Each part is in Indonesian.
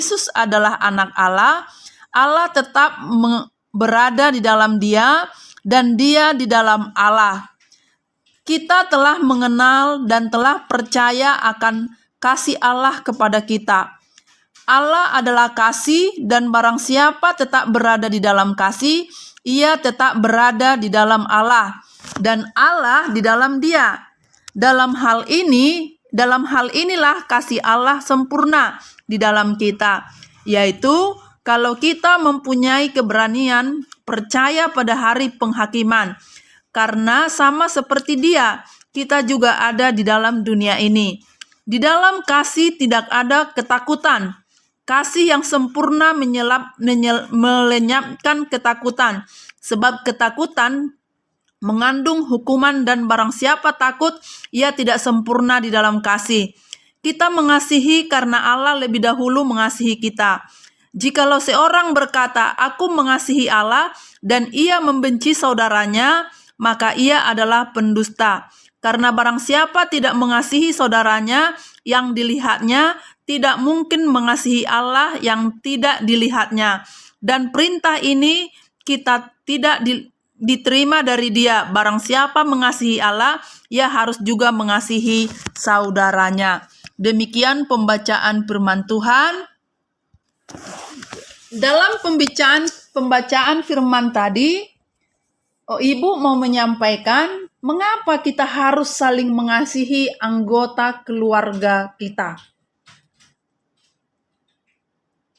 Yesus adalah anak Allah, Allah tetap berada di dalam dia dan dia di dalam Allah. Kita telah mengenal dan telah percaya akan kasih Allah kepada kita. Allah adalah kasih dan barang siapa tetap berada di dalam kasih, ia tetap berada di dalam Allah dan Allah di dalam dia. Dalam hal inilah kasih Allah sempurna di dalam kita, yaitu kalau kita mempunyai keberanian percaya pada hari penghakiman. Karena sama seperti dia, kita juga ada di dalam dunia ini. Di dalam kasih tidak ada ketakutan. Kasih yang sempurna melenyapkan ketakutan. Sebab ketakutan mengandung hukuman dan barang siapa takut, ia tidak sempurna di dalam kasih. Kita mengasihi karena Allah lebih dahulu mengasihi kita. Jikalau seorang berkata, "Aku mengasihi Allah," dan ia membenci saudaranya, maka ia adalah pendusta. Karena barang siapa tidak mengasihi saudaranya yang dilihatnya, tidak mungkin mengasihi Allah yang tidak dilihatnya. Dan perintah ini kita tidak diterima dari dia. Barang siapa mengasihi Allah, ia harus juga mengasihi saudaranya. Demikian pembacaan firman Tuhan. Dalam pembacaan firman tadi, Ibu mau menyampaikan mengapa kita harus saling mengasihi anggota keluarga kita.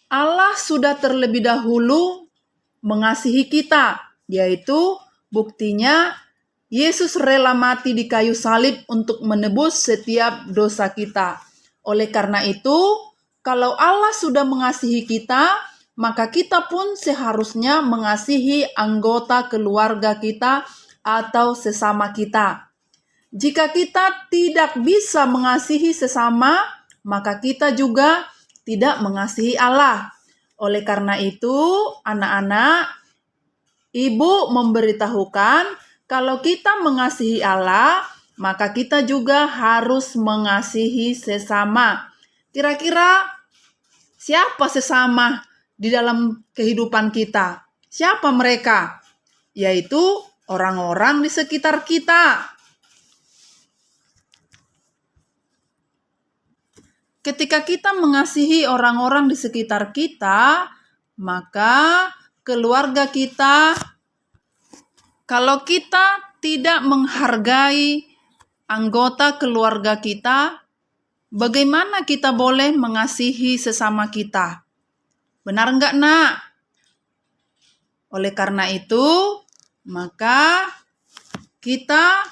Allah sudah terlebih dahulu mengasihi kita, yaitu buktinya Yesus rela mati di kayu salib untuk menebus setiap dosa kita. Oleh karena itu, kalau Allah sudah mengasihi kita, maka kita pun seharusnya mengasihi anggota keluarga kita atau sesama kita. Jika kita tidak bisa mengasihi sesama, maka kita juga tidak mengasihi Allah. Oleh karena itu, anak-anak, Ibu memberitahukan kalau kita mengasihi Allah, maka kita juga harus mengasihi sesama. Kira-kira siapa sesama di dalam kehidupan kita? Siapa mereka? Yaitu orang-orang di sekitar kita. Ketika kita mengasihi orang-orang di sekitar kita, maka keluarga kita, kalau kita tidak menghargai anggota keluarga kita, bagaimana kita boleh mengasihi sesama kita? Benar enggak, Nak? Oleh karena itu, maka kita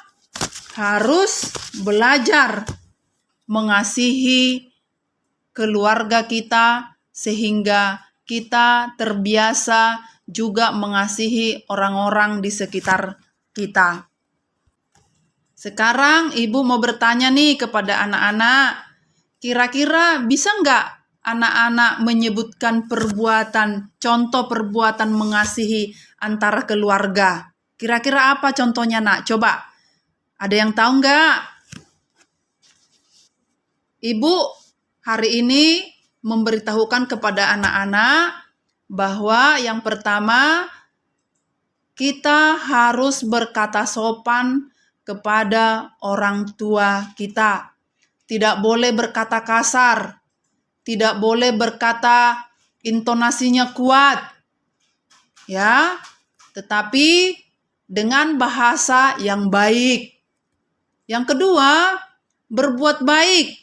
harus belajar mengasihi keluarga kita sehingga kita terbiasa juga mengasihi orang-orang di sekitar kita. Sekarang Ibu mau bertanya nih kepada anak-anak, kira-kira bisa enggak anak-anak menyebutkan contoh perbuatan mengasihi antara keluarga? Kira-kira apa contohnya, Nak? Coba, ada yang tahu enggak? Ibu hari ini memberitahukan kepada anak-anak bahwa yang pertama, kita harus berkata sopan kepada orang tua kita. Tidak boleh berkata kasar. Tidak boleh berkata intonasinya kuat. Ya, tetapi dengan bahasa yang baik. Yang kedua, berbuat baik.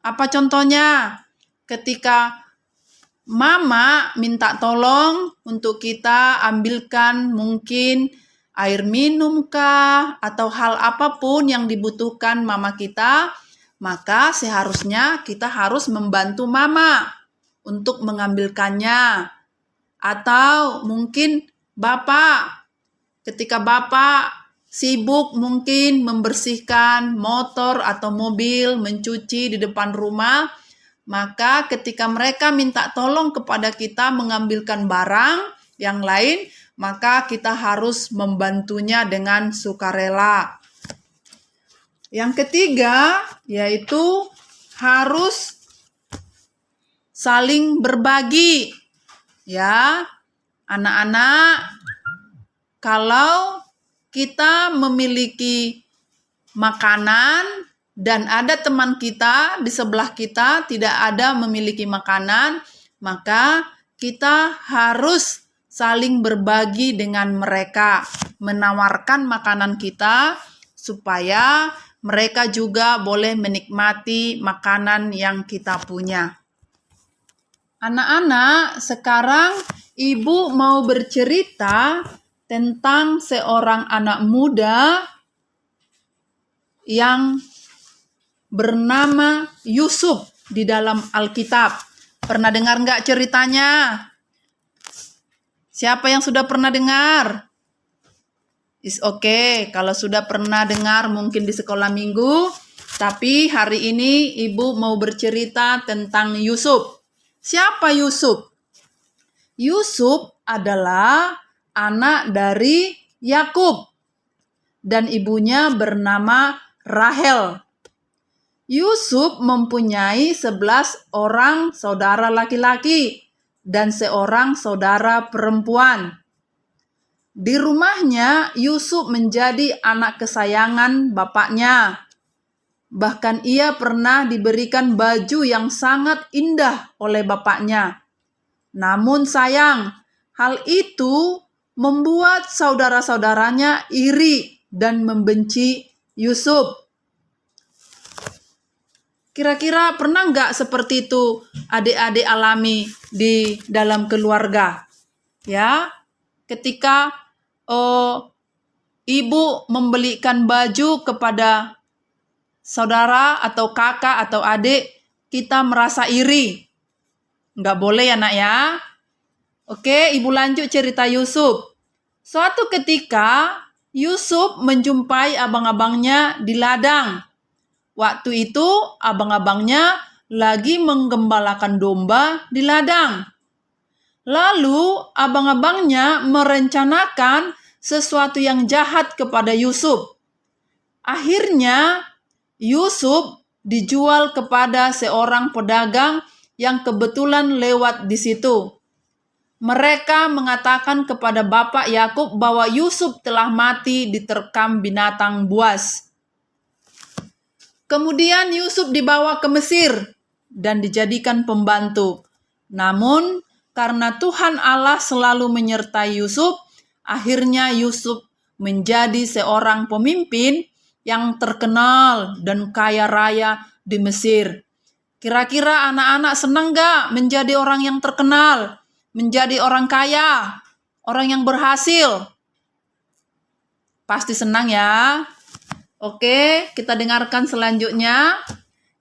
Apa contohnya? Ketika Mama minta tolong untuk kita ambilkan mungkin air minum kah atau hal apapun yang dibutuhkan mama kita, maka seharusnya kita harus membantu Mama untuk mengambilkannya. Atau mungkin Bapak, ketika Bapak sibuk mungkin membersihkan motor atau mobil, mencuci di depan rumah, maka ketika mereka minta tolong kepada kita mengambilkan barang yang lain, maka kita harus membantunya dengan sukarela. Yang ketiga, yaitu harus saling berbagi. Ya, anak-anak, kalau kita memiliki makanan dan ada teman kita di sebelah kita tidak ada memiliki makanan, maka kita harus saling berbagi dengan mereka, menawarkan makanan kita supaya mereka juga boleh menikmati makanan yang kita punya. Anak-anak, sekarang ibu mau bercerita tentang seorang anak muda yang bernama Yusuf di dalam Alkitab. Pernah dengar nggak ceritanya? Siapa yang sudah pernah dengar? It's okay, kalau sudah pernah dengar mungkin di sekolah minggu, tapi hari ini ibu mau bercerita tentang Yusuf. Siapa Yusuf? Yusuf adalah anak dari Yakub dan ibunya bernama Rahel. Yusuf mempunyai 11 orang saudara laki-laki dan seorang saudara perempuan. Di rumahnya, Yusuf menjadi anak kesayangan bapaknya. Bahkan ia pernah diberikan baju yang sangat indah oleh bapaknya. Namun sayang, hal itu membuat saudara-saudaranya iri dan membenci Yusuf. Kira-kira pernah nggak seperti itu adik-adik alami di dalam keluarga? Ya, ketika ibu membelikan baju kepada saudara atau kakak atau adik, kita merasa iri. Nggak boleh ya nak ya. Oke, ibu lanjut cerita Yusuf. Suatu ketika, Yusuf menjumpai abang-abangnya di ladang. Waktu itu, abang-abangnya lagi menggembalakan domba di ladang. Lalu, abang-abangnya merencanakan sesuatu yang jahat kepada Yusuf. Akhirnya, Yusuf dijual kepada seorang pedagang yang kebetulan lewat di situ. Mereka mengatakan kepada bapak Yakub bahwa Yusuf telah mati diterkam binatang buas. Kemudian Yusuf dibawa ke Mesir dan dijadikan pembantu. Namun, karena Tuhan Allah selalu menyertai Yusuf, akhirnya Yusuf menjadi seorang pemimpin yang terkenal dan kaya raya di Mesir. Kira-kira anak-anak senang gak menjadi orang yang terkenal, menjadi orang kaya, orang yang berhasil? Pasti senang ya. Oke, kita dengarkan selanjutnya.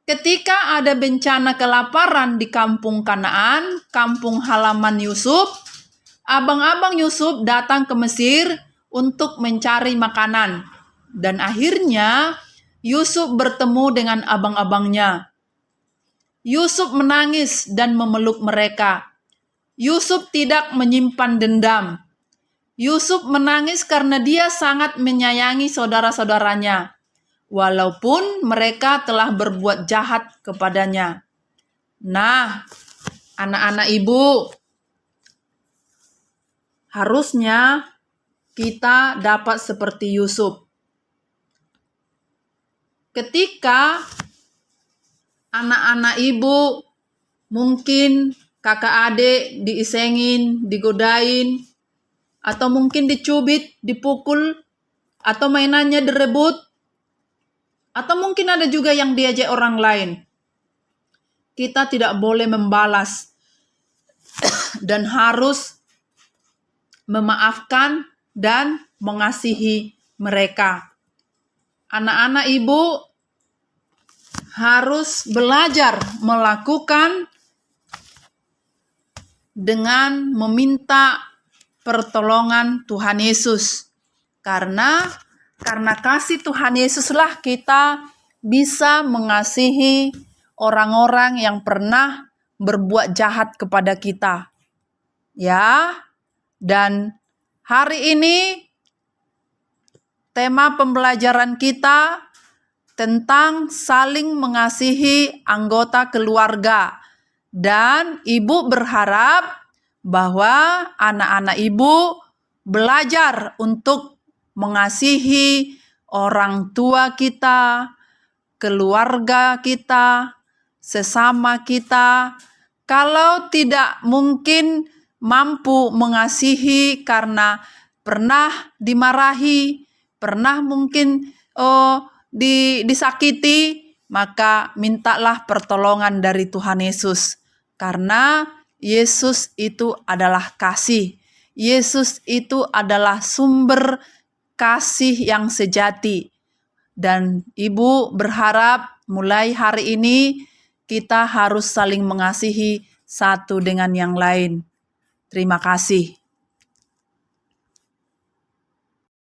Ketika ada bencana kelaparan di kampung Kanaan, kampung halaman Yusuf, abang-abang Yusuf datang ke Mesir untuk mencari makanan. Dan akhirnya Yusuf bertemu dengan abang-abangnya. Yusuf menangis dan memeluk mereka. Yusuf tidak menyimpan dendam. Yusuf menangis karena dia sangat menyayangi saudara-saudaranya, walaupun mereka telah berbuat jahat kepadanya. Nah, anak-anak ibu, harusnya kita dapat seperti Yusuf. Ketika anak-anak ibu mungkin kakak adik diisengin, digodain, atau mungkin dicubit, dipukul, atau mainannya direbut, atau mungkin ada juga yang diajak orang lain. Kita tidak boleh membalas dan harus memaafkan dan mengasihi mereka. Anak-anak ibu harus belajar melakukan dengan meminta pertolongan Tuhan Yesus. Karena kasih Tuhan Yesuslah kita bisa mengasihi orang-orang yang pernah berbuat jahat kepada kita. Ya, dan hari ini tema pembelajaran kita tentang saling mengasihi anggota keluarga. Dan ibu berharap bahwa anak-anak ibu belajar untuk mengasihi orang tua kita, keluarga kita, sesama kita. Kalau tidak mungkin mampu mengasihi karena pernah dimarahi, pernah mungkin disakiti, maka mintalah pertolongan dari Tuhan Yesus. Karena Yesus itu adalah kasih. Yesus itu adalah sumber kasih yang sejati. Dan ibu berharap mulai hari ini kita harus saling mengasihi satu dengan yang lain. Terima kasih.